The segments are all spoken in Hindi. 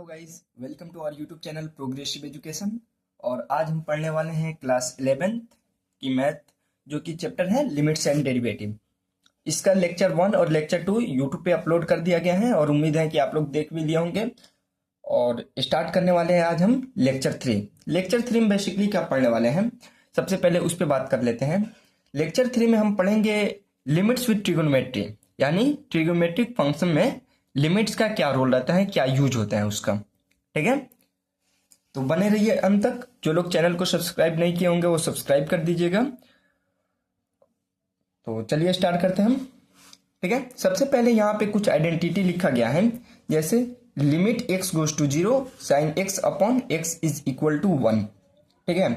Hello guys, welcome to our YouTube channel progressive education. और आज हम पढ़ने वाले हैं क्लास 11th की मैथ, जो कि चैप्टर है लिमिट्स एंड डेरिवेटिव। इसका लेक्चर 1 और लेक्चर 2 यूट्यूब पे अपलोड कर दिया गया है और उम्मीद है कि आप लोग देख भी लिए होंगे। और स्टार्ट करने वाले हैं आज हम लेक्चर 3। लेक्चर 3 में बेसिकली क्या पढ़ने वाले हैं, सबसे पहले उस पर बात कर लेते हैं। लेक्चर 3 में हम पढ़ेंगे लिमिट्स विद ट्रिगोनोमेट्री, यानी ट्रिगोनोमेट्रिक फंक्शन में लिमिट्स का क्या रोल रहता है, क्या यूज होता है उसका। ठीक है, तो बने रहिए अंत तक। जो लोग चैनल को सब्सक्राइब नहीं किए होंगे वो सब्सक्राइब कर दीजिएगा। तो चलिए स्टार्ट करते हैं हम। ठीक है, सबसे पहले यहाँ पे कुछ आइडेंटिटी लिखा गया है, जैसे limit x goes to 0 sine x upon x is equal to 1। ठीक है,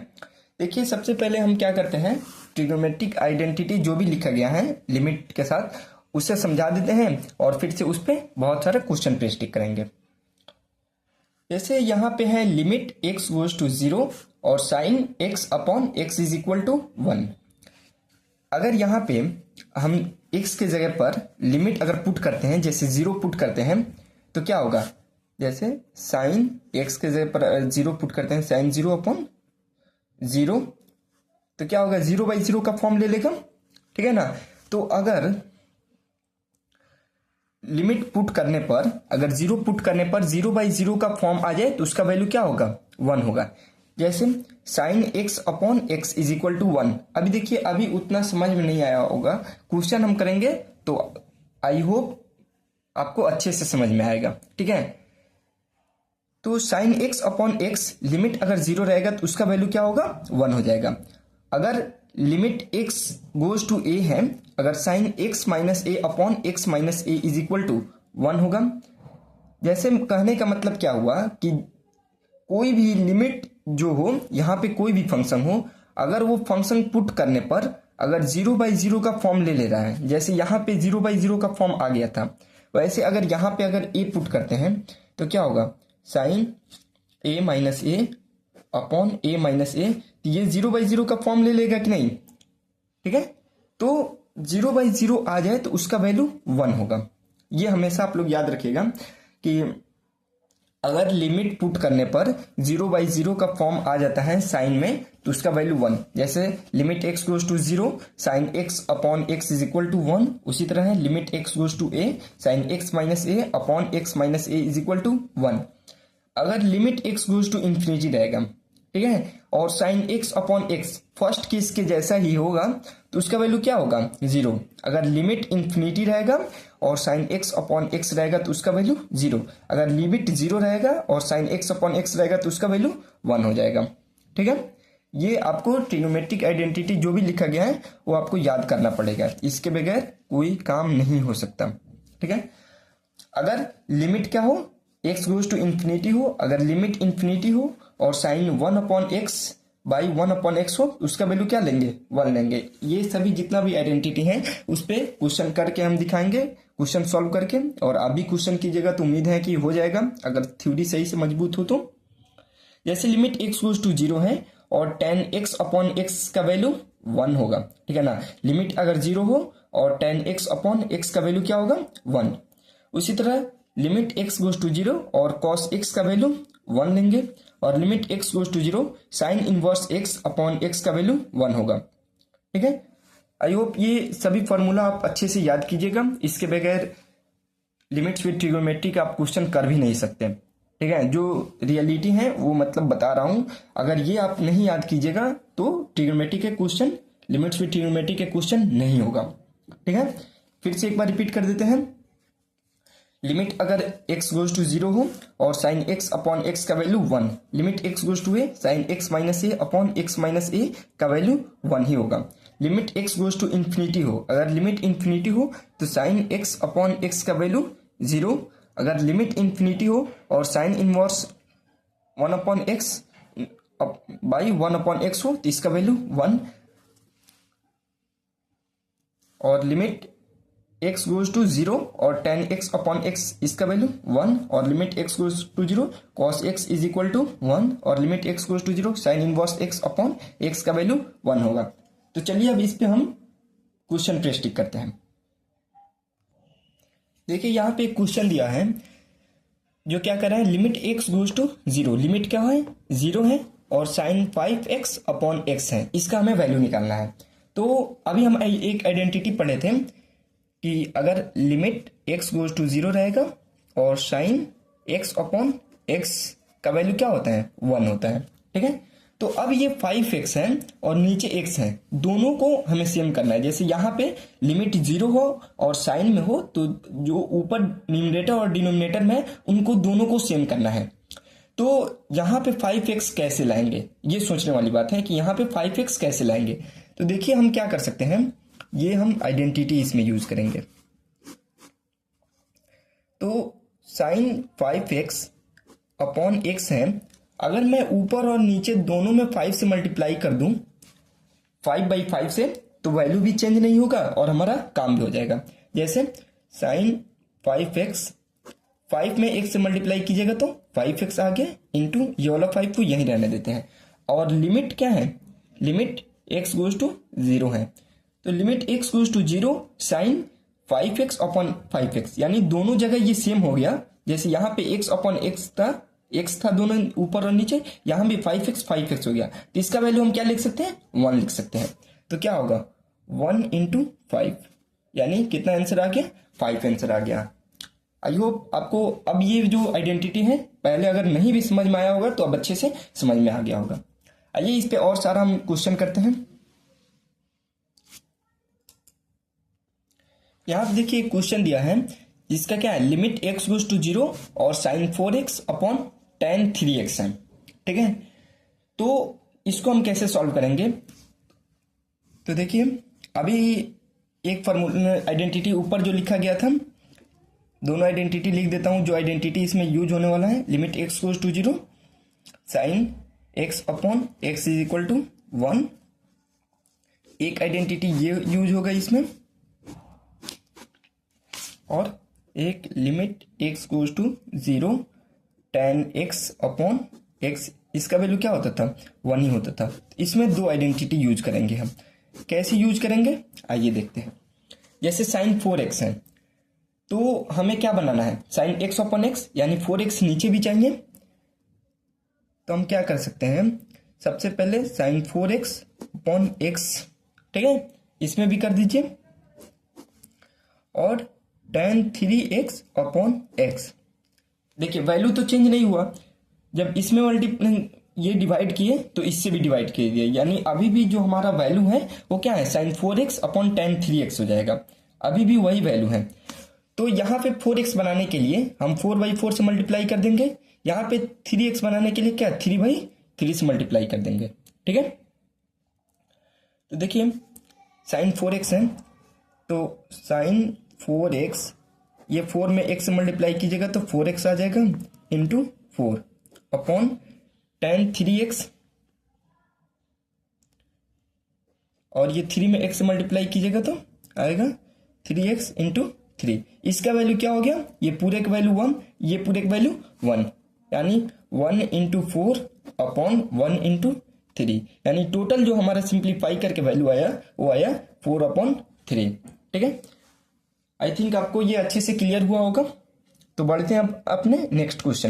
देखिए सबसे पहले हम क्या करते हैं, ट्रिगोनोमेट्रिक आइडेंटिटी जो भी लिखा गया है लिमिट के साथ उसे समझा देते हैं और फिर से उस पर बहुत सारे क्वेश्चन पे स्टिक करेंगे। जैसे यहाँ पे है लिमिट x गोज टू 0 और sine x upon x is equal to 1। अगर यहाँ पे हम x के जगह पर लिमिट अगर पुट करते हैं, जैसे 0 पुट करते हैं, तो क्या होगा, जैसे साइन x के जगह पर 0 पुट करते हैं, साइन 0 अपॉन 0, तो क्या होगा, 0/0 का फॉर्म ले लेगा। ठीक है ना, तो अगर लिमिट पुट करने पर, अगर 0 पुट करने पर 0/0 का फॉर्म आ जाए तो उसका वैल्यू क्या होगा, 1 होगा। जैसे sine x upon x is equal to 1। अभी देखिए, अभी उतना समझ में नहीं आया होगा, क्वेश्चन हम करेंगे तो आई होप आपको अच्छे से समझ में आएगा। ठीक है, तो sine x upon x limit अगर 0 रहेगा तो उसका वैल्यू क्या होगा, 1 हो जाएगा। अगर limit x goes to a है, अगर sine x minus a upon x minus a is equal to 1 होगा। जैसे कहने का मतलब क्या हुआ कि कोई भी लिमिट जो हो, यहाँ पे कोई भी फंक्शन हो, अगर वो फंक्शन पुट करने पर अगर 0/0 का फॉर्म ले ले रहा है, जैसे यहाँ पे 0/0 का फॉर्म आ गया था, वैसे अगर यहाँ पे अगर a पुट करते हैं तो क्या होगा, sine a minus a upon a minus a, ये 0/0 का फॉर्म ले लेगा कि नहीं। ठीक है, तो 0/0 आ जाए तो उसका वैल्यू 1 होगा। ये हमेशा आप लोग याद रखिएगा कि अगर लिमिट पुट करने पर 0/0 का फॉर्म आ जाता है साइन में तो उसका वैल्यू 1। जैसे limit x goes to 0 sine x upon x is equal to 1, उसी तरह है limit x goes to a sine x minus a upon x minus a is equal to 1। अगर limit x goes to infinity रहेगा, ठीक है, और sine x upon x first case के जैसा ही होगा तो उसका वैल्यू क्या होगा, 0। अगर लिमिट इंफिनिटी रहेगा और साइन x अपॉन x रहेगा तो उसका वैल्यू 0। अगर लिमिट 0 रहेगा और साइन x अपॉन x रहेगा तो उसका वैल्यू 1 हो जाएगा। ठीक है, ये आपको ट्रिगोनोमेट्रिक आइडेंटिटी जो भी लिखा गया है वो आपको याद करना पड़ेगा, इसके बगैर कोई काम नहीं हो सकता। ठीक है, अगर लिमिट क्या हो, x गोज टू इंफिनिटी हो, अगर लिमिट इंफिनिटी हो और sine 1 upon x by 1 upon x हो, उसका वैल्यू क्या लेंगे, 1 लेंगे। ये सभी जितना भी आइडेंटिटी है उस पर क्वेश्चन करके हम दिखाएंगे, क्वेश्चन सॉल्व करके। और आप भी क्वेश्चन कीजिएगा तो उम्मीद है कि हो जाएगा, अगर थ्योरी सही से मजबूत हो तो। जैसे लिमिट x गोज टू 0 है और tan x अपॉन x का वैल्यू 1 होगा। ठीक है ना, लिमिट अगर 0 हो और tan x अपॉन x का वैल्यू क्या होगा, 1। उसी तरह लिमिट x गोज टू 0 और cos x का वैल्यू 1 लेंगे, और limit x goes to 0 sine inverse x upon x का वैल्यू 1 होगा। ठीक है, आई होप ये सभी फॉर्मूला आप अच्छे से याद कीजिएगा, इसके बगैर लिमिट्स विद ट्रिगोनोमेट्री का आप क्वेश्चन कर भी नहीं सकते। ठीक है, जो रियलिटी है वो मतलब बता रहा हूं, अगर ये आप नहीं याद कीजिएगा तो ट्रिगोनोमेट्री के क्वेश्चन, लिमिट्स विद ट्रिगोनोमेट्री के क्वेश्चन नहीं होगा। ठीक है, फिर से एक बार रिपीट कर देते हैं। लिमिट अगर x गोज टू 0 हो और साइन x अपॉन x का value 1, limit x goes to a sine x minus a upon x minus a का वैल्यू 1 ही होगा। Limit x goes to infinity हो, अगर लिमिट इंफिनिटी हो तो साइन x अपॉन x का वैल्यू 0। अगर लिमिट इंफिनिटी हो और sine inverse 1 upon x by 1 upon x हो तो इसका वैल्यू 1। और लिमिट x गोज टू 0 और tan x अपॉन x इसका वैल्यू 1, और limit x goes to 0 cos x is equal to 1, और limit x goes to 0 sine inverse x upon x का वैल्यू 1 होगा। तो चलिए अब इस पे हम क्वेश्चन पे स्टिक करते हैं। देखिए यहाँ पे एक क्वेश्चन दिया है, जो क्या कर रहा है, limit x goes to 0, limit क्या है 0 है और साइन 5x अपॉन x है, इसका हमें वैल्यू निकालना है। तो अभी हम एक आइडेंटिटी पढ़े थे कि अगर लिमिट x गोज टू 0 रहेगा और साइन x अपॉन x का वैल्यू क्या होता है 1 होता है, ठीक है। तो अब ये 5x है और नीचे x है, दोनों को हमें सेम करना है। जैसे यहाँ पे लिमिट 0 हो और साइन में हो तो जो ऊपर न्यूमरेटर और डिनोमिनेटर में उनको दोनों को सेम करना है। तो यहाँ पे 5x कैसे लाएंगे, ये सोचने वाली बात है कि यहाँ पे 5x कैसे लाएंगे। तो देखिए हम क्या कर सकते हैं, ये हम आइडेंटिटी इसमें यूज करेंगे। तो साइन 5x अपॉन x है, अगर मैं ऊपर और नीचे दोनों में 5 से मल्टीप्लाई कर दूं 5/5 से, तो वैल्यू भी चेंज नहीं होगा और हमारा काम भी हो जाएगा। जैसे साइन 5x 5 में x से मल्टीप्लाई कीजिएगा तो 5x आ गया, इंटू ये वाला 5 को यहीं रहने देते हैं। और लिमिट क्या है, लिमिट x गोज टू 0 है, तो limit x goes to 0 sine 5x upon 5x, यानी दोनों जगह ये सेम हो गया। जैसे यहाँ पे x अपॉन x था दोनों ऊपर और नीचे, यहाँ भी 5x हो गया, तो इसका वैल्यू हम क्या लिख सकते हैं 1 लिख सकते हैं। तो क्या होगा 1 इंटू 5, यानी कितना आंसर आ गया 5 आंसर आ गया। आई होप आपको अब ये जो आइडेंटिटी है पहले अगर नहीं भी समझ में आया होगा तो अब अच्छे से समझ में आ गया होगा। आइए इस पे और सारा हम क्वेश्चन करते हैं। यहाँ पे देखिए क्वेश्चन दिया है जिसका क्या है, लिमिट x गोज टू 0 और sign 4x upon tan 3x है, ठीक है। तो इसको हम कैसे सॉल्व करेंगे, तो देखिए अभी एक फॉर्मूला आइडेंटिटी ऊपर जो लिखा गया था, दोनों आइडेंटिटी लिख देता हूं। जो आइडेंटिटी इसमें यूज होने वाला है, limit x goes to 0 sine x upon x is equal to 1, एक आइडेंटिटी ये यूज होगा इसमें, और एक limit x goes to 0 tan x upon x, इसका वैल्यू क्या होता था 1 ही होता था। इसमें दो आइडेंटिटी यूज करेंगे हम, कैसे यूज करेंगे आइए देखते हैं। जैसे साइन 4x है तो हमें क्या बनाना है, साइन x अपॉन x, यानी 4x नीचे भी चाहिए। तो हम क्या कर सकते हैं, सबसे पहले साइन 4x अपॉन x, ठीक है, इसमें भी कर दीजिए, और tan 3x अपॉन x। देखिए वैल्यू तो चेंज नहीं हुआ, जब इसमें ये डिवाइड किए तो इससे भी डिवाइड किए दिए, यानी अभी भी जो हमारा वैल्यू है वो क्या है sign 4x upon tan 3x हो जाएगा, अभी भी वही वैल्यू है। तो यहाँ पे 4x बनाने के लिए हम 4/4 से मल्टीप्लाई कर देंगे, यहाँ पे 3x बनाने के लिए क्या 3/3 से मल्टीप्लाई कर देंगे, ठीक है। तो देखिए साइन 4x है तो साइन 4x, ये 4 में x से मल्टीप्लाई कीजिएगा तो 4x आ जाएगा, इंटू 4 अपॉन tan 3x, और ये 3 में x से मल्टीप्लाई कीजिएगा तो आएगा 3x इंटू 3। इसका वैल्यू क्या हो गया, ये पूरे का वैल्यू 1, ये पूरे का वैल्यू 1, यानी 1 इंटू 4 अपॉन 1 इंटू 3, यानी टोटल जो हमारा सिंप्लीफाई करके वैल्यू आया वो आया 4 अपॉन 3, ठीक है। आई थिंक आपको ये अच्छे से क्लियर हुआ होगा। तो बढ़ते हैं अब अपने नेक्स्ट क्वेश्चन।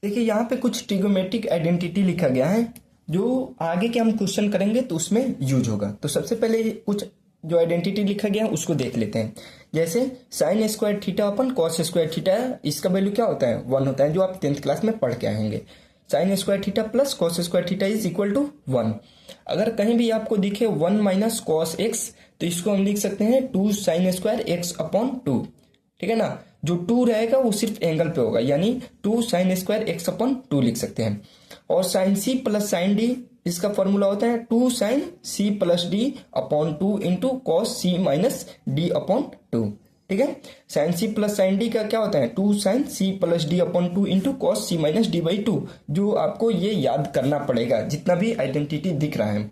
देखिए यहाँ पे कुछ ट्रिगोमेट्रिक आइडेंटिटी लिखा गया है जो आगे के हम क्वेश्चन करेंगे तो उसमें यूज होगा। तो सबसे पहले कुछ जो आइडेंटिटी लिखा गया है उसको देख लेते हैं। जैसे साइन स्क्वायर थीटा अपन कॉस स्क्वायर थीटा, इसका वैल्यू क्या होता है 1 होता है, जो आप 10th क्लास में पढ़ के आएंगे। Sine square theta plus cos square theta is equal to 1। अगर कहीं भी आपको दिखे 1 माइनस कॉस एक्स तो इसको हम लिख सकते हैं 2 साइन स्क्वायर एक्स अपॉन 2, ठीक है ना। जो 2 रहेगा वो सिर्फ एंगल पे होगा, यानी 2 साइन स्क्वायर एक्स अपॉन 2 लिख सकते हैं। और साइन सी प्लस साइन डी, इसका फॉर्मूला होता है 2 साइन सी plus D upon 2 into cos सी माइनस डी अपॉन 2, ठीक है। साइन सी प्लस साइन डी का क्या होता है 2 sine C plus D upon 2 into cos C minus D by 2, जो आपको ये याद करना पड़ेगा जितना भी आइडेंटिटी दिख रहा है।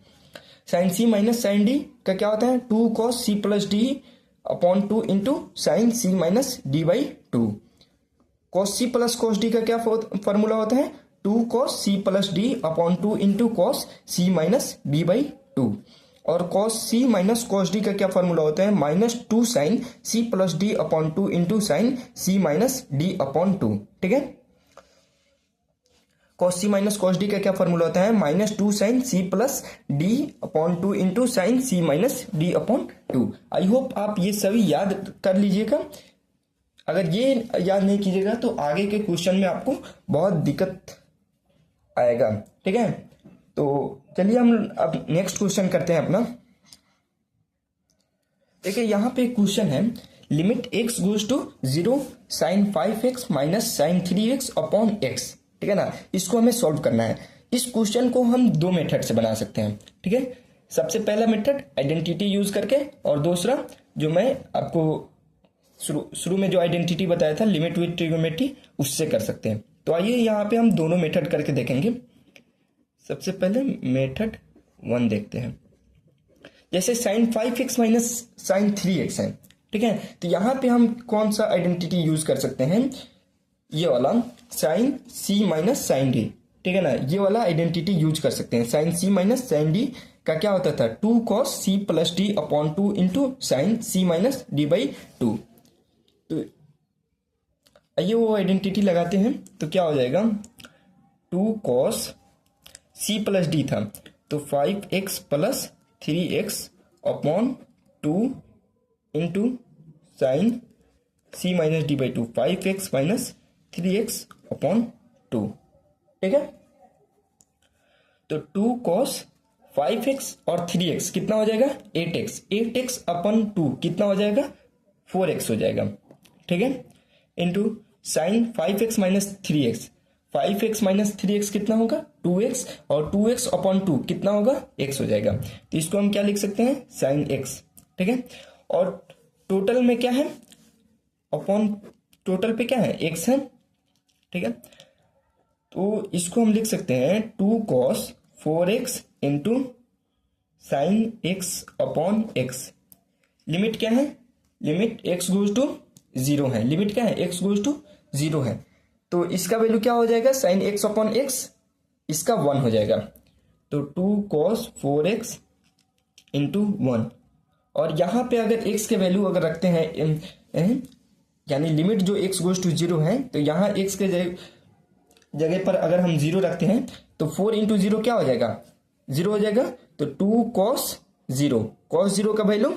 Sine c minus sine D का क्या होता है 2 cos c plus D upon 2 into sine c minus D by 2। Cos c plus cos d का क्या फॉर्मूला होता है 2 cos c plus D upon 2 into cos C minus D by 2। और कॉस सी माइनस कॉस डी का क्या फॉर्मूला होता है, -2 साइन सी plus D upon 2 into sine c minus D upon 2। ठीक है, कॉस सी माइनस कॉस डी का क्या फॉर्मूला होता है, -2 sine C plus D upon 2 into sine c minus D upon 2। I hope आप ये सभी याद कर लीजिएगा। अगर ये याद नहीं कीजिएगा तो आगे के क्वेश्चन में आपको बहुत दिक्कत आएगा। ठीक है, तो चलिए हम अब नेक्स्ट क्वेश्चन करते हैं अपना। देखिए यहाँ पे क्वेश्चन है, limit x goes to 0 sine 5x minus sine 3x upon x। ठीक है ना, इसको हमें सॉल्व करना है। इस क्वेश्चन को हम दो मेथड से बना सकते हैं। ठीक है, सबसे पहला मेथड आइडेंटिटी यूज करके, और दूसरा जो मैं आपको शुरू में जो आइडेंटिटी बताया था लिमिट विथ ट्रिग्नोमेट्री, उससे कर सकते हैं। तो आइए यहाँ पे हम दोनों मेथड करके देखेंगे। सबसे पहले मेथड 1 देखते हैं। जैसे sign 5x minus sine 3x है। ठीक है, तो यहाँ पे हम कौन सा आइडेंटिटी यूज कर सकते हैं, ये वाला sine c minus sine d. ठीक है ना, ये वाला आइडेंटिटी यूज कर सकते हैं। Sine c minus sine D का क्या होता था, 2 cos c plus D upon 2 into sine c minus D by 2। तो आइए वो आइडेंटिटी लगाते हैं। तो क्या हो जाएगा, 2 cos c प्लस डी था तो 5x plus 3x upon 2 into sine c minus D by 2, 5x minus 3x upon 2। ठीक है, तो 2 cos 5x और 3x कितना हो जाएगा, 8x, 8x अपॉन 2 कितना हो जाएगा, 4x हो जाएगा। ठीक है, into sine 5x minus 3x, 5x minus 3x कितना होगा, 2x, और 2x अपॉन 2 कितना होगा, x हो जाएगा। तो इसको हम क्या लिख सकते हैं, साइन x। ठीक है, और टोटल में क्या है, अपॉन टोटल पे क्या है, x है। ठीक है, तो इसको हम लिख सकते हैं 2 cos 4x into sine x upon x। Limit क्या है, लिमिट x गोज टू 0 है। लिमिट क्या है, x गोज टू 0 है। तो इसका वैल्यू क्या हो जाएगा, साइन x अपॉन x, इसका 1 हो जाएगा। तो 2 cos 4x इंटू 1, और यहाँ पे अगर x के वैल्यू अगर रखते हैं, यानी लिमिट जो x गोज टू 0 है, तो यहाँ x के जगह पर अगर हम 0 रखते हैं तो 4 इंटू 0 क्या हो जाएगा, 0 हो जाएगा। तो 2 cos 0, cos 0 का वैल्यू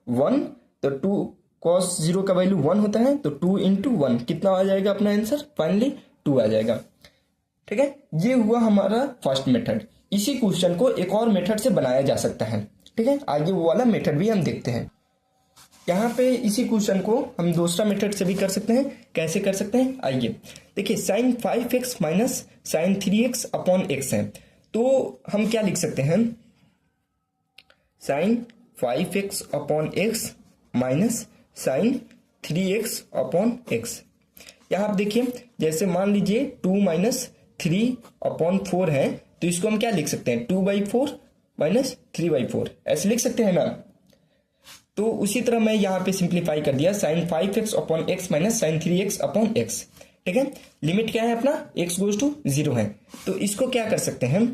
1, तो 2 cos 0 का वैल्यू 1 होता है, तो 2 इंटू 1 कितना आ जाएगा अपना आंसर, फाइनली 2 आ जाएगा। ठीक है, ये हुआ हमारा फर्स्ट मेथड। इसी क्वेश्चन को एक और मेथड से बनाया जा सकता है। ठीक है, आगे वो वाला मेथड भी हम देखते हैं। यहाँ पे इसी क्वेश्चन को हम दूसरा मेथड से भी कर सकते हैं। कैसे कर सकते हैं, आइए देखिए। Sine 5x minus sine 3x upon x है, तो हम क्या लिख सकते हैं, sine 5x upon x minus sine 3x upon x। यहाँ आप देखिए, जैसे मान लीजिए 2 माइनस 3 अपॉन 4 है, तो इसको हम क्या लिख सकते हैं, 2/4 माइनस 3/4, ऐसे लिख सकते हैं ना। तो उसी तरह मैं यहाँ पे सिंप्लीफाई कर दिया, sine 5x upon x minus sine 3x upon x। ठीक है, लिमिट क्या है अपना, x गोज टू 0 है। तो इसको क्या कर सकते हैं,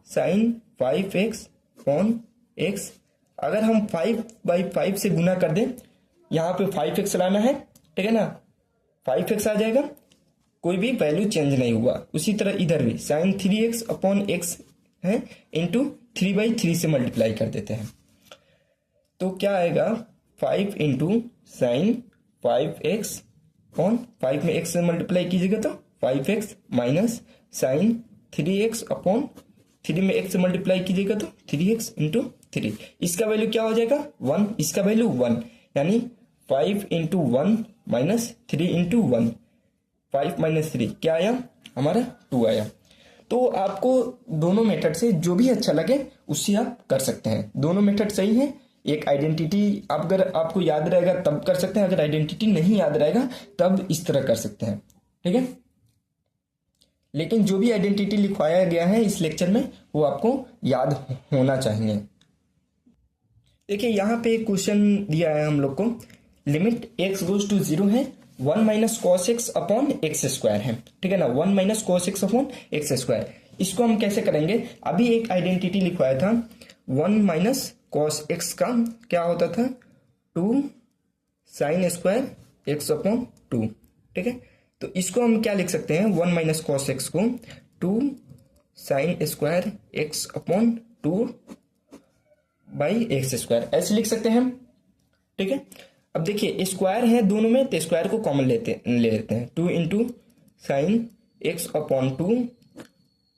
साइन 5x अपॉन x, अगर हम 5/5 से गुना कर दें, यहाँ पे 5x लाना है। ठीक है ना, 5x आ जाएगा, कोई भी वैल्यू चेंज नहीं हुआ। उसी तरह इधर भी साइन 3x अपॉन x है, इंटू 3/3 से मल्टीप्लाई कर देते हैं, तो क्या आएगा, 5 इंटू साइन 5x अपॉन 5 में x से मल्टीप्लाई कीजिएगा तो 5x minus sine 3x upon 3 में x से मल्टीप्लाई कीजिएगा तो 3x इंटू 3। इसका वैल्यू क्या हो जाएगा, 1, इसका वैल्यू 1, यानी 5 इंटू 1 माइनस 3 इंटू 1, 5 माइनस 3 क्या आया हमारा, 2 आया। तो आपको दोनों मेथड से जो भी अच्छा लगे उससे आप कर सकते हैं। दोनों मेथड सही है। एक आइडेंटिटी अगर आपको याद रहेगा तब कर सकते हैं, अगर आइडेंटिटी नहीं याद रहेगा तब इस तरह कर सकते हैं। ठीक है, लेकिन जो भी आइडेंटिटी लिखवाया गया है इस लेक्चर में वो आपको याद होना चाहिए। देखिए यहाँ पे एक क्वेश्चन दिया है हम लोग को, लिमिट x गोज टू 0 है, 1 minus cos x upon x square है। ठीक है ना, 1 minus cos x upon x square. इसको हम कैसे करेंगे, अभी एक आइडेंटिटी लिखवाया था 1 माइनस कॉस एक्स का क्या होता था 2 साइन स्क्वायर एक्स अपॉन 2। ठीक है, तो इसको हम क्या लिख सकते हैं 1 माइनस कॉस एक्स को 2 sine square x upon 2 by x square ऐसे लिख सकते हैं हम। ठीक है, अब देखिए स्क्वायर है दोनों में तो स्क्वायर को कॉमन ले लेते हैं 2 into sine x upon 2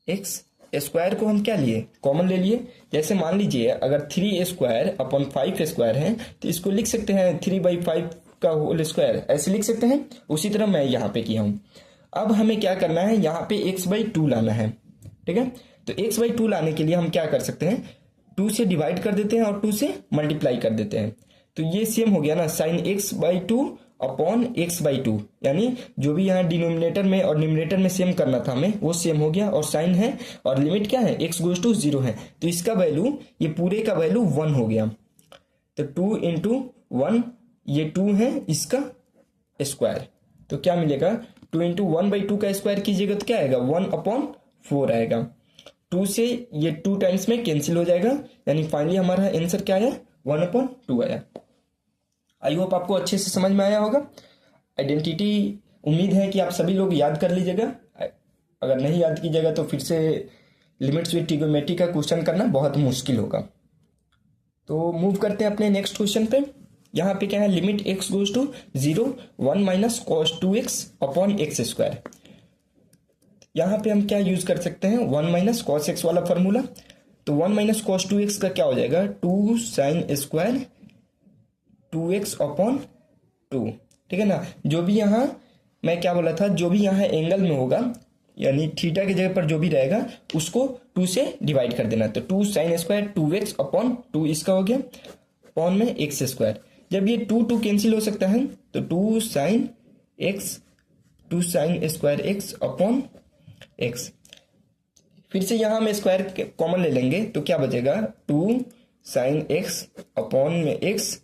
x square को हम क्या लिए कॉमन ले लिए। जैसे मान लीजिए अगर 3 स्क्वायर अपॉन 5 स्क्वायर है तो इसको लिख सकते हैं 3/5 का होल स्क्वायर ऐसे लिख सकते हैं। उसी तरह मैं यहाँ पे किया हूँ। अब हमें क्या करना है यहाँ पे x/2 लाना है। ठीक है, तो x/2 लाने के लिए हम क्या कर सकते हैं 2 से डिवाइड कर देते हैं और 2 से मल्टीप्लाई कर देते हैं। तो ये सेम हो गया ना साइन x/2 अपॉन x/2, यानी जो भी यहाँ डिनोमिनेटर में और न्यूमरेटर में सेम करना था हमें वो सेम हो गया। और साइन है और लिमिट क्या है x गोज टू 0 है तो इसका वैल्यू ये पूरे का वैल्यू 1 हो गया। तो 2 इंटू 1 ये 2 है इसका स्क्वायर तो क्या मिलेगा 2 इंटू 1/2 का स्क्वायर कीजिएगा तो क्या आएगा 1/4 आएगा। 2 से ये 2 टाइम्स में कैंसिल हो जाएगा यानी फाइनली हमारा आंसर क्या आया 1/2 आया। आई होप आपको अच्छे से समझ में आया होगा। आइडेंटिटी उम्मीद है कि आप सभी लोग याद कर लीजिएगा। अगर नहीं याद कीजिएगा तो फिर से लिमिट्स विद ट्रिग्नोमेट्री का क्वेश्चन करना बहुत मुश्किल होगा। तो मूव करते हैं अपने नेक्स्ट क्वेश्चन पे। यहाँ पे क्या है limit x goes to 0 1 minus cos 2x upon x square. यहाँ पे हम क्या यूज कर सकते हैं 1 माइनस कॉस एक्स वाला फॉर्मूला। तो 1 माइनस कॉस 2x का क्या हो जाएगा 2 साइन स्क्वायर 2x अपॉन 2। ठीक है ना, जो भी यहाँ मैं क्या बोला था जो भी यहाँ एंगल में होगा यानी थीटा की जगह पर जो भी रहेगा उसको 2 से डिवाइड कर देना। तो 2 साइन स्क्वायर 2x अपॉन 2 इसका हो गया अपॉन में एक्स स्क्वायर। जब ये 2 कैंसिल हो सकता है तो 2 sine square x upon x. फिर से यहाँ हम स्क्वायर कॉमन ले लेंगे तो क्या बचेगा 2 साइन एक्स अपॉन में एक्स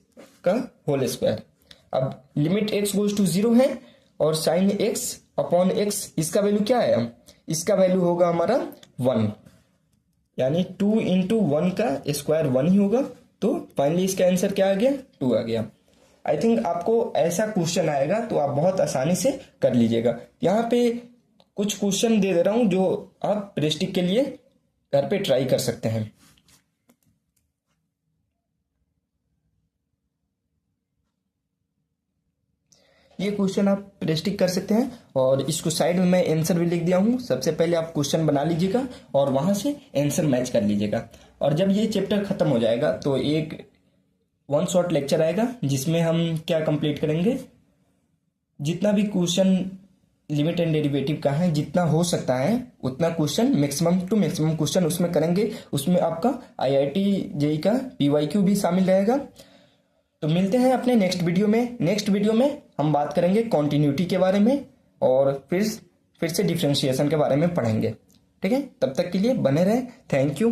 का होल स्क्वायर। अब लिमिट x गोज टू 0 है और साइन x अपॉन x इसका वैल्यू क्या है इसका वैल्यू होगा हमारा 1 यानी 2 इंटू 1 का स्क्वायर 1 ही होगा। तो फाइनली इसका आंसर क्या आ गया 2 आ गया। आई थिंक आपको ऐसा क्वेश्चन आएगा तो आप बहुत आसानी से कर लीजिएगा। यहाँ पे कुछ क्वेश्चन दे रहा हूं जो आप प्रेस्टिक के लिए घर पे ट्राई कर सकते हैं। ये क्वेश्चन आप प्रेस्टिक कर सकते हैं और इसको साइड में मैं आंसर भी लिख दिया हूँ। सबसे पहले आप क्वेश्चन बना लीजिएगा और वहां से आंसर मैच कर लीजिएगा। और जब ये चैप्टर खत्म हो जाएगा तो एक 1 शॉर्ट लेक्चर आएगा जिसमें हम क्या कंप्लीट करेंगे जितना भी क्वेश्चन लिमिट एंड डेरिवेटिव का है जितना हो सकता है उतना question maximum to maximum question उसमें करेंगे। उसमें आपका IIT JEE का PYQ भी शामिल रहेगा। तो मिलते हैं अपने नेक्स्ट वीडियो में। नेक्स्ट वीडियो में हम बात करेंगे कॉन्टिन्यूटी के बारे में और फिर से डिफरेंशिएशन के बारे में पढ़ेंगे। ठीक है, तब तक के लिए बने रहे। Thank you.